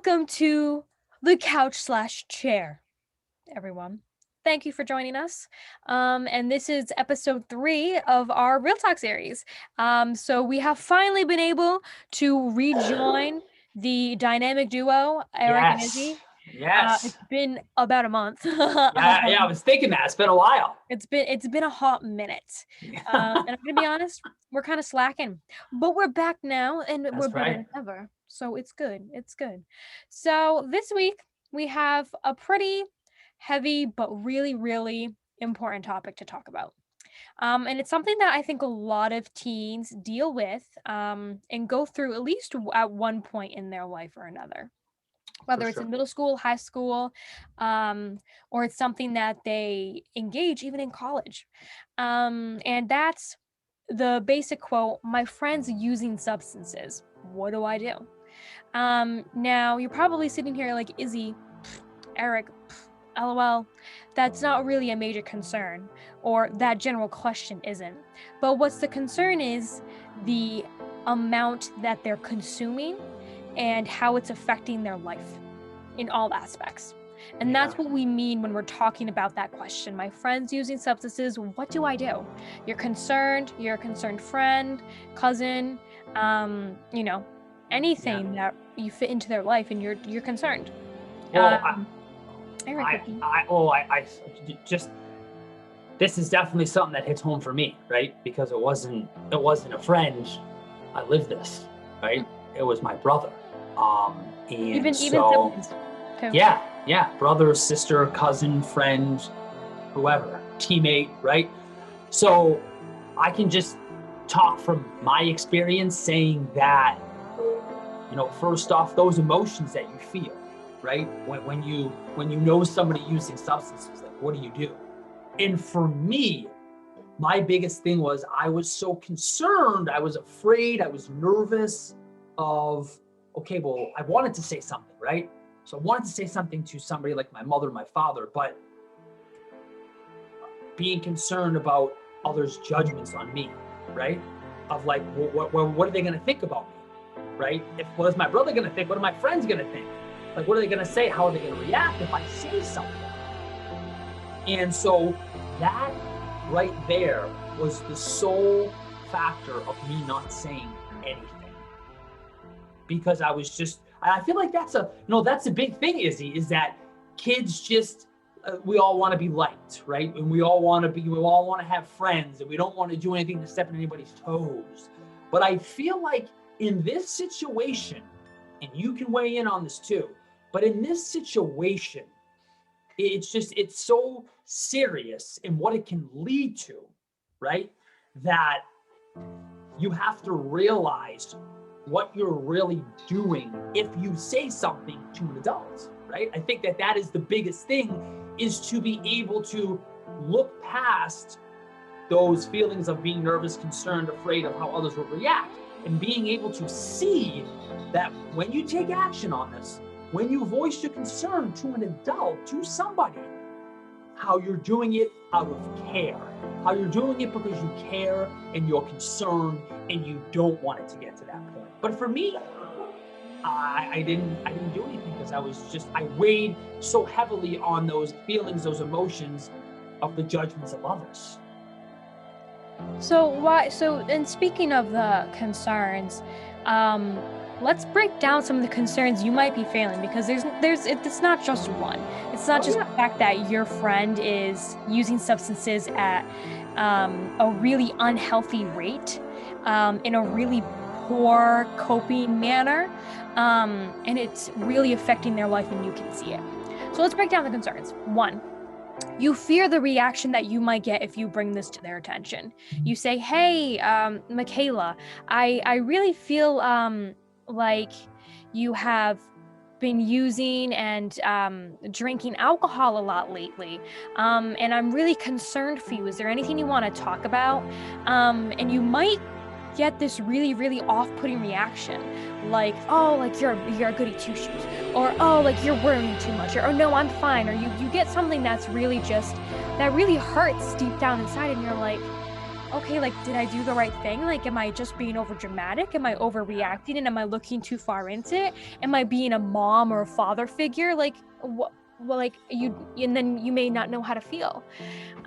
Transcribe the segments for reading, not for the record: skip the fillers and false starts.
Welcome to the couch/chair, everyone. Thank you for joining us. And this is episode 3 of our Real Talk series. So we have finally been able to rejoin the dynamic duo, Eric and Yes. Izzy. Yes. It's been about a month. Yeah, I was thinking that. It's been a while. It's been a hot minute. And I'm gonna be honest, we're kind of slacking, but we're back now and we're That's better right. than ever. So it's good. It's good. So this week we have a pretty heavy but really, really important topic to talk about. And it's something that I think a lot of teens deal with and go through at least at one point in their life or another, whether it's in middle school, high school, or it's something that they engage even in college. And that's the basic quote: my friends using substances. What do I do? Now, you're probably sitting here like, Izzy, Eric, LOL, that's not really a major concern, or that general question isn't. But what's the concern is the amount that they're consuming and how it's affecting their life in all aspects. And that's what we mean when we're talking about that question. My friends using substances, what do I do? You're a concerned friend, cousin, anything that you fit into their life and you're concerned. Well, Eric, this is definitely something that hits home for me, right? Because it wasn't a friend. I lived this, right? It was my brother. And even so, siblings, too. yeah, brother, sister, cousin, friend, whoever, teammate, right? So I can just talk from my experience saying that, first off, those emotions that you feel, right? When you know somebody using substances, like, what do you do? And for me, my biggest thing was I was so concerned, I was afraid, I was nervous of, okay, well, I wanted to say something, right? So I wanted to say something to somebody like my mother, my father, but being concerned about others' judgments on me, right? Of like, what are they going to think about me, right? What is my brother going to think? What are my friends going to think? Like, what are they going to say? How are they going to react if I say something? And so that right there was the sole factor of me not saying anything. Because I feel like that's a big thing, Izzy, is that kids just, we all want to be liked, right? And we all want to have friends, and we don't want to do anything to step on anybody's toes. But I feel like in this situation, and you can weigh in on this too, but in this situation, it's so serious in what it can lead to, right? That you have to realize what you're really doing if you say something to an adult, right? I think that is the biggest thing, is to be able to look past those feelings of being nervous, concerned, afraid of how others will react, and being able to see that when you take action on this, when you voice your concern to an adult, to somebody, how you're doing it out of care, how you're doing it because you care and you're concerned and you don't want it to get to that point. But for me, I didn't do anything because I weighed so heavily on those feelings, those emotions of the judgments of others. And speaking of the concerns, let's break down some of the concerns you might be feeling, because it's not just one. It's not just the fact that your friend is using substances at a really unhealthy rate, in a really poor coping manner, and it's really affecting their life and you can see it. So let's break down the concerns. 1, you fear the reaction that you might get if you bring this to their attention. You say, hey, Michaela, I really feel like you have been using and drinking alcohol a lot lately, and I'm really concerned for you. Is there anything you want to talk about? And you might get this really, really off-putting reaction, like, oh, like you're a goody two-shoes, or oh, like you're worrying too much, or oh no, I'm fine, or you get something that's really that really hurts deep down inside, and you're like, okay, like, did I do the right thing? Like, am I just being over dramatic? Am I overreacting? And am I looking too far into it? Am I being a mom or a father figure? Like, what? Well, like and then you may not know how to feel.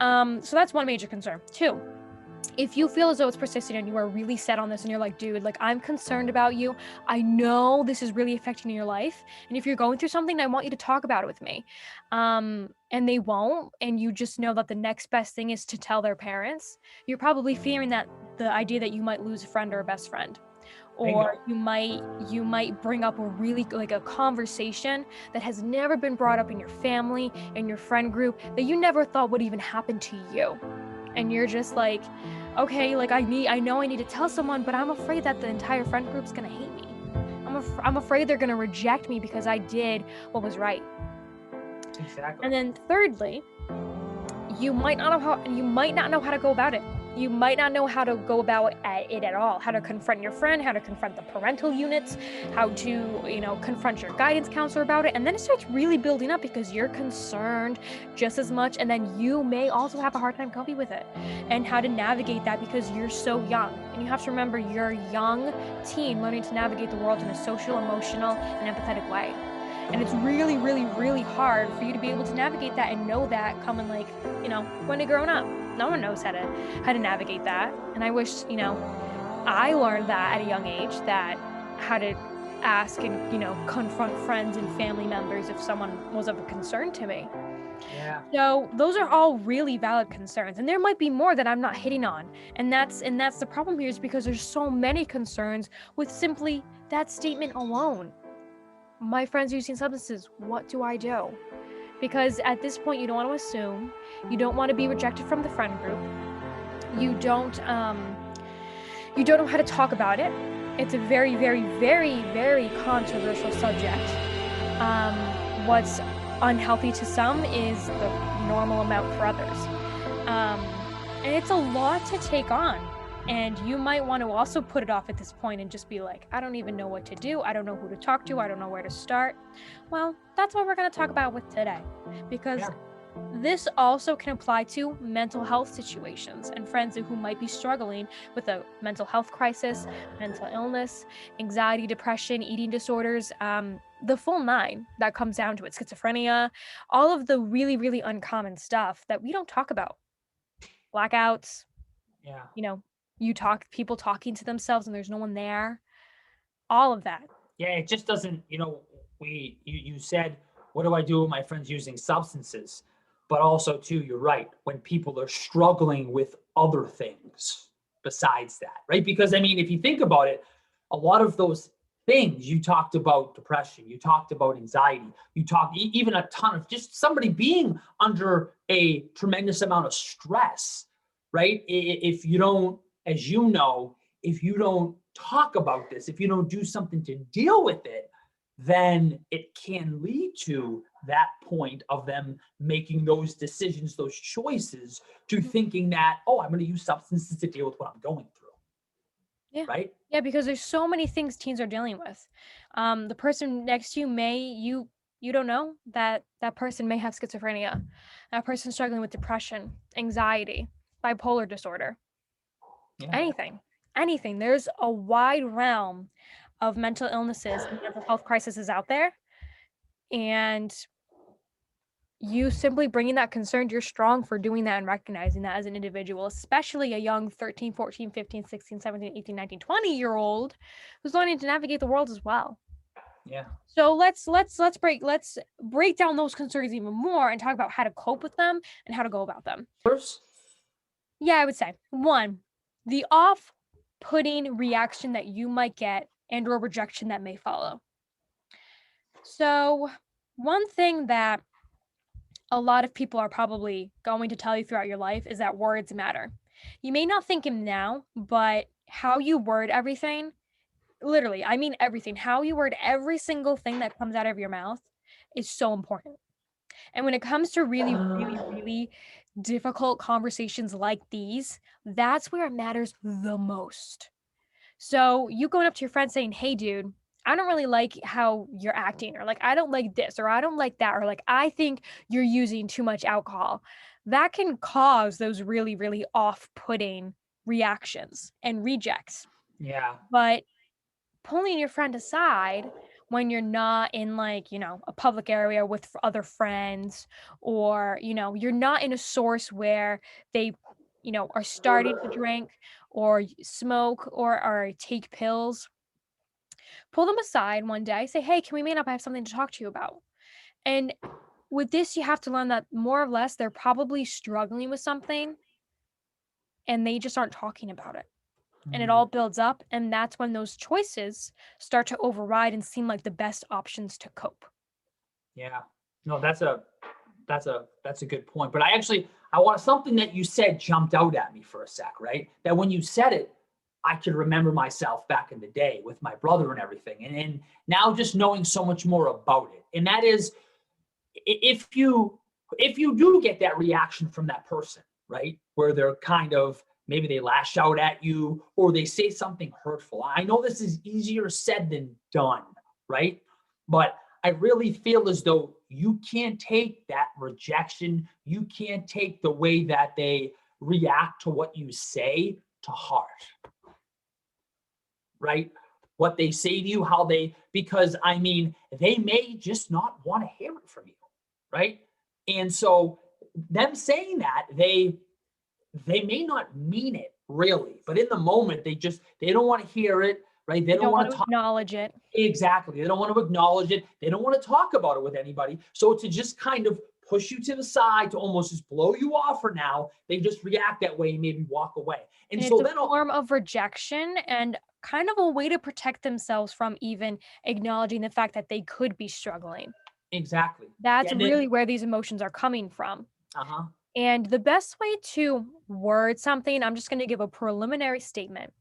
So that's one major concern. Two, if you feel as though it's persistent and you are really set on this and you're like, dude, like, I'm concerned about you. I know this is really affecting your life. And if you're going through something, I want you to talk about it with me. And they won't. And you just know that the next best thing is to tell their parents. You're probably fearing that the idea that you might lose a friend or a best friend. Or Bingo. you might bring up a really like a conversation that has never been brought up in your family and your friend group that you never thought would even happen to you. And you're just like, okay, like I know I need to tell someone, but I'm afraid that the entire friend group's gonna hate me. I'm afraid they're gonna reject me because I did what was right. Exactly. And then thirdly, you might not know how to go about it. You might not know how to go about it at all. How to confront your friend, how to confront the parental units, how to, confront your guidance counselor about it. And then it starts really building up because you're concerned just as much. And then you may also have a hard time coping with it and how to navigate that because you're so young. And you have to remember you're a young teen learning to navigate the world in a social, emotional, and empathetic way. And it's really, really, really hard for you to be able to navigate that and know that coming when you're growing up. No one knows how to navigate that. And I wish, I learned that at a young age, that how to ask and, confront friends and family members if someone was of a concern to me. Yeah. So those are all really valid concerns. And there might be more that I'm not hitting on. And that's the problem here, is because there's so many concerns with simply that statement alone. My friend's using substances. What do I do? Because at this point, you don't want to assume. You don't want to be rejected from the friend group. You don't know how to talk about it. It's a very, very, very, very controversial subject. What's unhealthy to some is the normal amount for others. And it's a lot to take on. And you might want to also put it off at this point and just be like, I don't even know what to do. I don't know who to talk to. I don't know where to start. Well, that's what we're going to talk about with today, because this also can apply to mental health situations and friends who might be struggling with a mental health crisis, mental illness, anxiety, depression, eating disorders, the full nine that comes down to it, schizophrenia, all of the really, really uncommon stuff that we don't talk about. Blackouts, Yeah. people talking to themselves and there's no one there, all of that. Yeah. It just doesn't, you said, what do I do with my friends using substances? But also, too, you're right. When people are struggling with other things besides that, right? Because, I mean, if you think about it, a lot of those things, you talked about depression, you talked about anxiety, you talked even a ton of just somebody being under a tremendous amount of stress, right? If you don't, as you know, if you don't talk about this, if you don't do something to deal with it, then it can lead to that point of them making those decisions, those choices, to thinking that, oh, I'm going to use substances to deal with what I'm going through. Yeah. Right? Yeah, because there's so many things teens are dealing with. The person next to you you don't know that that person may have schizophrenia. That person struggling with depression, anxiety, bipolar disorder, Yeah. anything. There's a wide realm of mental illnesses and mental health crises out there. And you simply bringing that concern, you're strong for doing that and recognizing that as an individual, especially a young 13, 14, 15, 16, 17, 18, 19, 20-year-old who's learning to navigate the world as well. Yeah. So let's break down those concerns even more and talk about how to cope with them and how to go about them. First, Yeah, I would say 1, the off-putting reaction that you might get and or rejection that may follow. So one thing that a lot of people are probably going to tell you throughout your life is that words matter. You may not think it now, but how you word everything, literally, I mean everything, how you word every single thing that comes out of your mouth is so important. And when it comes to really, really, really difficult conversations like these, that's where it matters the most. So you going up to your friend saying, hey, dude, I don't really like how you're acting, or like, I don't like this, or I don't like that, or like, I think you're using too much alcohol. That can cause those really, really off-putting reactions and rejects. Yeah. But pulling your friend aside when you're not in like, a public area with other friends, or, you're not in a source where they, are starting to drink or smoke or take pills, pull them aside one day, say, hey, can we meet up? I have something to talk to you about. And with this, you have to learn that more or less they're probably struggling with something and they just aren't talking about it. And it Mm, all builds up. And that's when those choices start to override and seem like the best options to cope. yeah. No, that's a good point. But I want something that you said jumped out at me for a sec, right? That when you said it, I could remember myself back in the day with my brother and everything. And now just knowing so much more about it. And that is, if you do get that reaction from that person, right? Where they're kind of, maybe they lash out at you or they say something hurtful. I know this is easier said than done, right? But I really feel as though you can't take that rejection, you can't take the way that they react to what you say to heart, right? What they say to you, how they, because I mean, they may just not want to hear it from you, right? And so them saying that, they may not mean it really, but in the moment they don't want to hear it, right? They They don't don't want want to to talk. acknowledge it. Exactly. They don't want to acknowledge it. They don't want to talk about it with anybody. So to just kind of push you to the side, to almost just blow you off for now, they just react that way and maybe walk away. And And it's so a then form of rejection and kind of a way to protect themselves from even acknowledging the fact that they could be struggling. exactly. Yeah, That's and then really where these emotions are coming from. uh-huh. And the best way to word something, I'm just going to give a preliminary statement.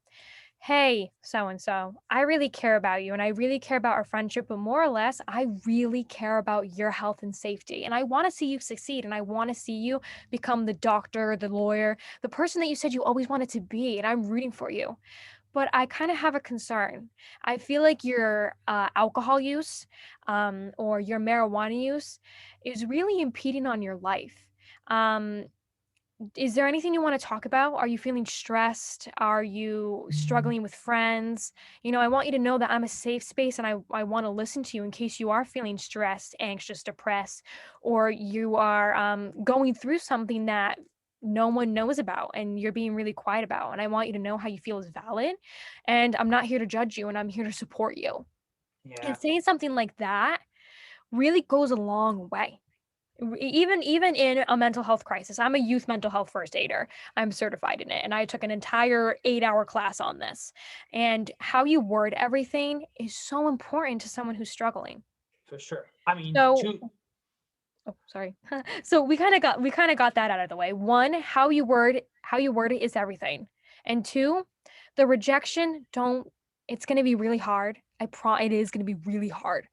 Hey, so and so, I really care about you and I really care about our friendship, but more or less, I really care about your health and safety. And I want to see you succeed and I want to see you become the doctor, the lawyer, the person that you said you always wanted to be. And I'm rooting for you. But I kind of have a concern. I feel like your alcohol use or your marijuana use is really impeding on your life. Um, is there anything you want to talk about? Are you feeling stressed? Are you Mm, struggling with friends? I want you to know that I'm a safe space and I want to listen to you in case you are feeling stressed, anxious, depressed, or you are going through something that no one knows about and you're being really quiet about. And I want you to know how you feel is valid. And I'm not here to judge you and I'm here to support you. And yeah, saying something like that really goes a long way. Even in a mental health crisis. I'm a youth mental health first aider. I'm certified in it and I took an entire 8-hour class on this. And how you word everything is so important to someone who's struggling. for sure. I mean, So, to oh, sorry. So we kind of got that out of the way. One, how you word it is everything. And two, the rejection, don't it's going to be really hard. It is going to be really hard.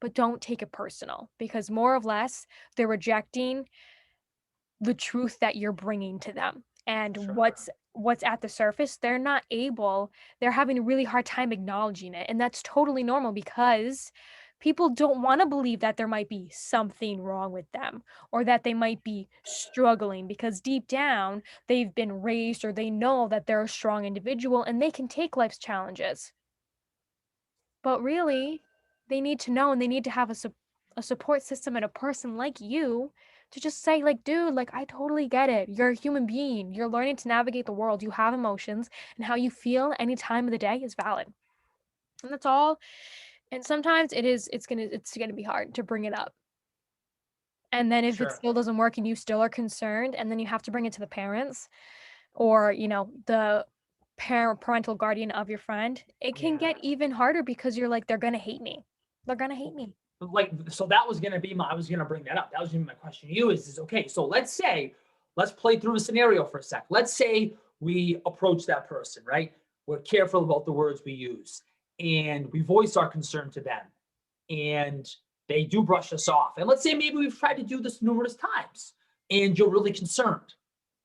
But don't take it personal because more or less they're rejecting the truth that you're bringing to them. And sure. what's at the surface, they're having a really hard time acknowledging it. And that's totally normal because people don't want to believe that there might be something wrong with them or that they might be struggling because deep down they've been raised or they know that they're a strong individual and they can take life's challenges. But really, they need to know and they need to have a support system and a person like you to just say, like, dude, like, I totally get it. You're a human being. You're learning to navigate the world. You have emotions, and how you feel any time of the day is valid. And that's all. And sometimes it's gonna be hard to bring it up. And then if it Sure. still doesn't work and you still are concerned, and then you have to bring it to the parents or, the parental guardian of your friend, it can Yeah. get even harder because you're like, they're gonna hate me. They're gonna hate me. Like, so that was going to be I was going to bring that up. That was going to be my question to you is okay, so let's play through a scenario for a sec. Let's say we approach that person, right? We're careful about the words we use and we voice our concern to them and they do brush us off. And let's say maybe we've tried to do this numerous times and you're really concerned.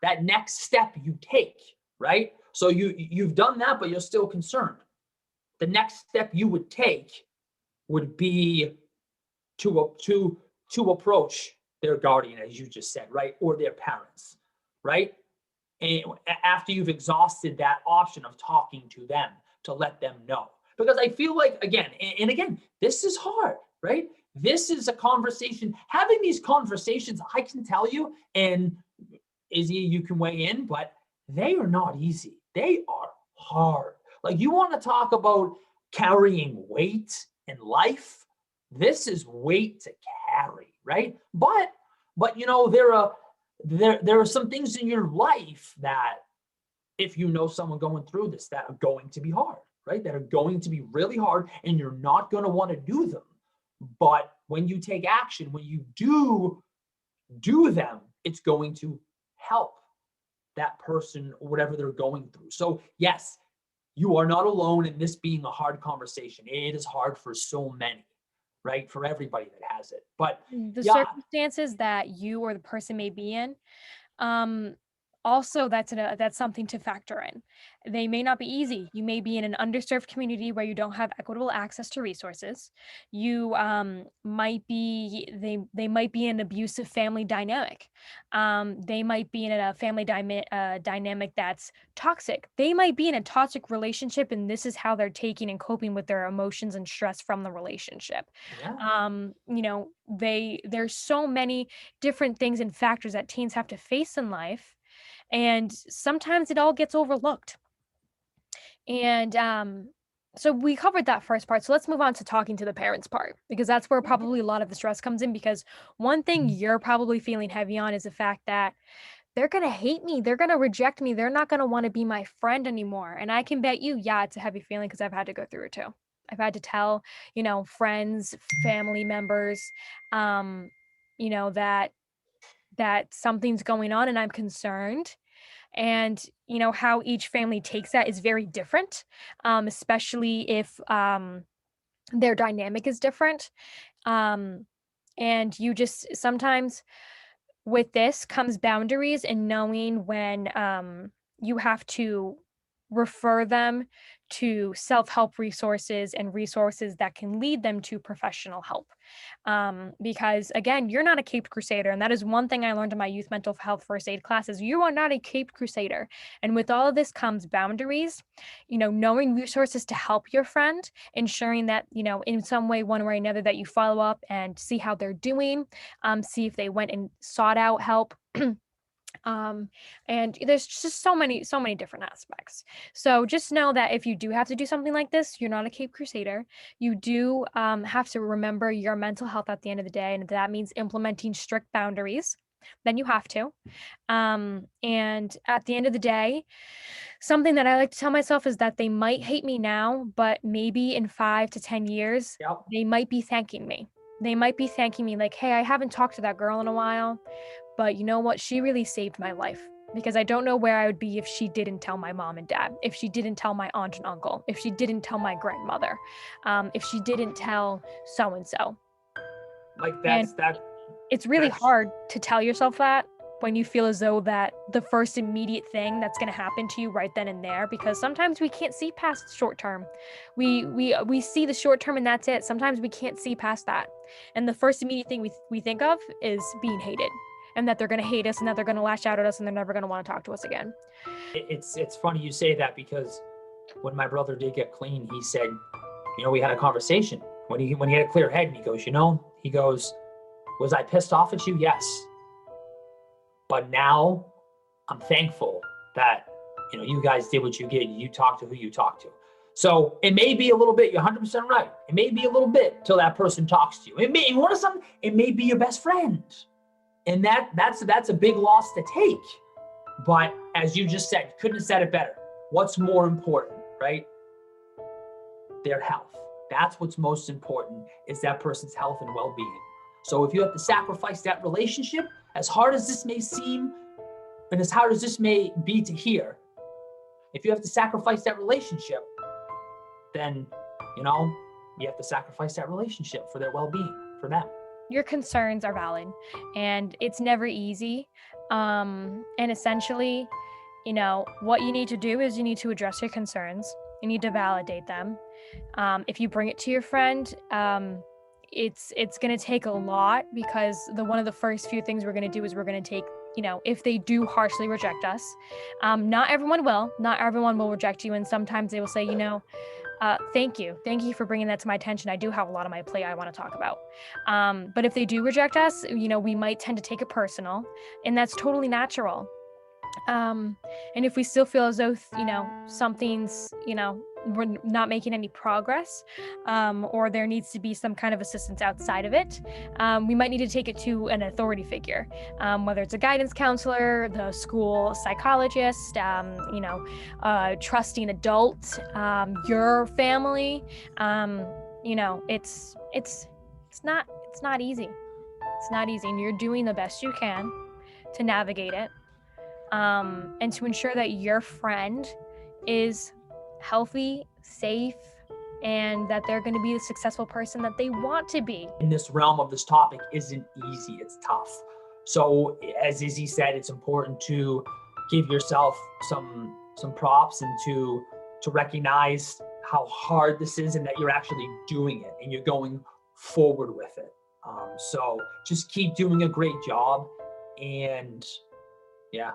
That next step you take, right? So you've done that, but you're still concerned. The next step you would take would be to approach their guardian, as you just said, right, or their parents, right? after you've exhausted that option of talking to them to let them know. Because I feel like, again, and again, this is hard, right? This is a conversation. Having these conversations, I can tell you, and Izzy, you can weigh in, but they are not easy. They are hard. Like, you want to talk about carrying weight in life? This is weight to carry, right? But there are some things in your life that, if you know someone going through this, that are going to be hard, right? That are going to be really hard, and you're not going to want to do them. But when you take action, when you do them, it's going to help that person or whatever they're going through. So yes, you are not alone in this being a hard conversation. It is hard for so many, right? For everybody that has it. But The yeah, circumstances that you or the person may be in, um, also that's something to factor in. They may not be easy. You may be in an underserved community where you don't have equitable access to resources. You might be they might be in an abusive family dynamic. They might be in a family dynamic that's toxic. They might be in a toxic relationship, and this is how they're taking and coping with their emotions and stress from the relationship. yeah, There's so many different things and factors that teens have to face in life, and sometimes it all gets overlooked. And so we covered that first part. So let's move on to talking to the parents part, because that's where probably a lot of the stress comes in. Because one thing you're probably feeling heavy on is the fact that they're going to hate me. They're going to reject me. They're not going to want to be my friend anymore. And I can bet you, yeah, it's a heavy feeling because I've had to go through it too. I've had to tell, friends, family members, um, that something's going on and I'm concerned. And how each family takes that is very different, especially if their dynamic is different. um, and you just sometimes with this comes boundaries and knowing when you have to refer them to self-help resources and resources that can lead them to professional help. Because again, you're not a caped crusader, and that is one thing I learned in my youth mental health first aid classes. You are not a caped crusader, and with all of this comes boundaries. Knowing resources to help your friend, ensuring that in some way, one way or another, that you follow up and see how they're doing, see if they went and sought out help. um and there's just so many different aspects. So just know that if you do have to do something like this, you're not a cape crusader. You do have to remember your mental health at the end of the day, and if that means implementing strict boundaries, then you have to. And at the end of the day, something that I like to tell myself is that they might hate me now, but maybe in 5 to 10 years yep. they might be thanking me. They might be thanking me like, hey, I haven't talked to that girl in a while, but you know what? She really saved my life, because I don't know where I would be if she didn't tell my mom and dad, if she didn't tell my aunt and uncle, if she didn't tell my grandmother, if she didn't tell so and so. Like And it's really that's hard to tell yourself that when you feel as though that the first immediate thing that's going to happen to you right then and there, because sometimes we can't see past short term. We see the short term and that's it. Sometimes we can't see past that. And the first immediate thing we think of is being hated, and that they're going to hate us, and that they're going to lash out at us, and they're never going to want to talk to us again. it's funny you say that, because when my brother did get clean, he said, we had a conversation when he had a clear head, and he goes, was I pissed off at you? Yes. But now I'm thankful that, you guys did what you did. You talked to who you talked to. So it may be a little bit, you're 100% right. It may be a little bit till that person talks to you. It may be your best friend. And that's a big loss to take. But as you just said, couldn't have said it better. What's more important, right? Their health. That's what's most important, is that person's health and well-being. So if you have to sacrifice that relationship, as hard as this may seem, and as hard as this may be to hear, if you have to sacrifice that relationship, then, you have to sacrifice that relationship for their well-being, for them. Your concerns are valid, and it's never easy. And essentially, what you need to do is you need to address your concerns. You need to validate them. If you bring it to your friend, it's going to take a lot, because one of the first few things we're going to do is we're going to take if they do harshly reject us. Not everyone will reject you. And sometimes they will say, thank you for bringing that to my attention. I do have a lot on my plate I want to talk about. But if they do reject us, we might tend to take it personal, and that's totally natural. And if we still feel as though something's we're not making any progress, or there needs to be some kind of assistance outside of it, we might need to take it to an authority figure, whether it's a guidance counselor, the school psychologist, trusting adult, your family. It's not easy. It's not easy, and you're doing the best you can to navigate it, and to ensure that your friend is healthy, safe, and that they're going to be the successful person that they want to be. In this realm of this topic isn't easy, it's tough. So as Izzy said, it's important to give yourself some props and to recognize how hard this is and that you're actually doing it and you're going forward with it. So just keep doing a great job, and yeah.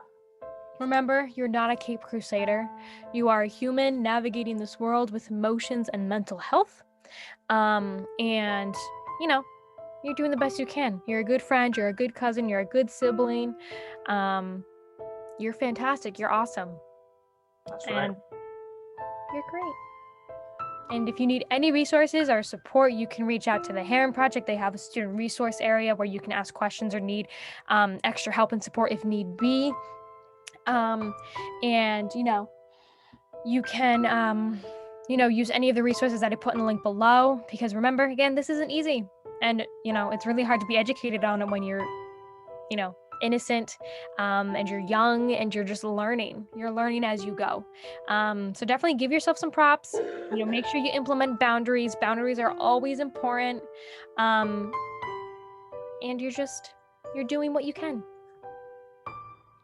Remember, you're not a Cape Crusader. You are a human navigating this world with emotions and mental health. And, you're doing the best you can. You're a good friend. You're a good cousin. You're a good sibling. You're fantastic. You're awesome. That's right. And you're great. And if you need any resources or support, you can reach out to the Herren Project. They have a student resource area where you can ask questions or need extra help and support if need be. And you can use any of the resources that I put in the link below, because remember, again, this isn't easy, and it's really hard to be educated on it when you're innocent, and you're young and you're just learning. You're learning as you go. So definitely give yourself some props. Make sure you implement boundaries. Boundaries are always important. And you're doing what you can.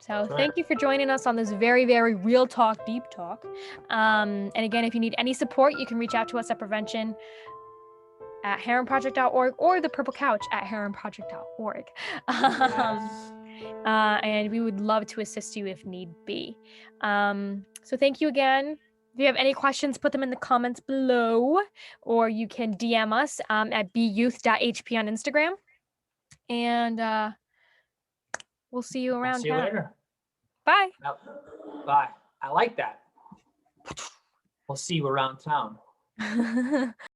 So thank you for joining us on this very, very real talk, deep talk. And again, if you need any support, you can reach out to us at prevention at herrenproject.org or the purple couch at herrenproject.org. Yes. And we would love to assist you if need be. So thank you again. If you have any questions, put them in the comments below, or you can DM us at beyouth.hp on Instagram. And we'll see you around. See you later. Bye. Bye. I like that. We'll see you around town.